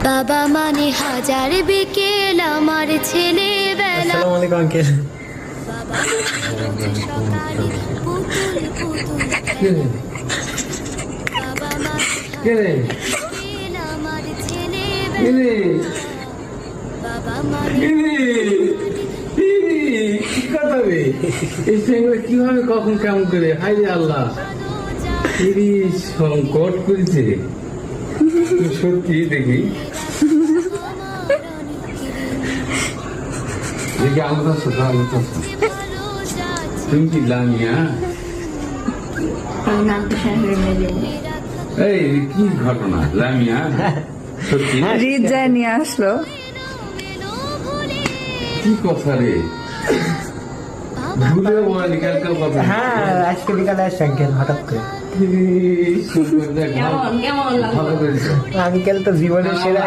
বাবা মানে হাজার বিকেল আমার ছেলেবেলা। আসসালামু আলাইকুম আঙ্কেল। বাবা সকালে পুতুল পুতুল খেলা। বাবা মানে হাজার বিকেল আমার ছেলেবেলা। বাবা মানে কি কথা বে? এই সঙ্গে কিভাবে কখন কেমন করে হাই রে আল্লাহ সংকট করেছে সত্যি দেখি দেখি আলাদা সাথে আলাদা তুমি কি লামিয়া এই কি ঘটনা লামিয়া সত্যি রিজায় নিয়ে আসলো। কি কথা রে ভুলে বল কালকার কথা হ্যাঁ আজকে বিকালে আসছে আঙ্কেল হঠাৎ করে। ভালো করেছে আঙ্কেল তো জীবনের সেরা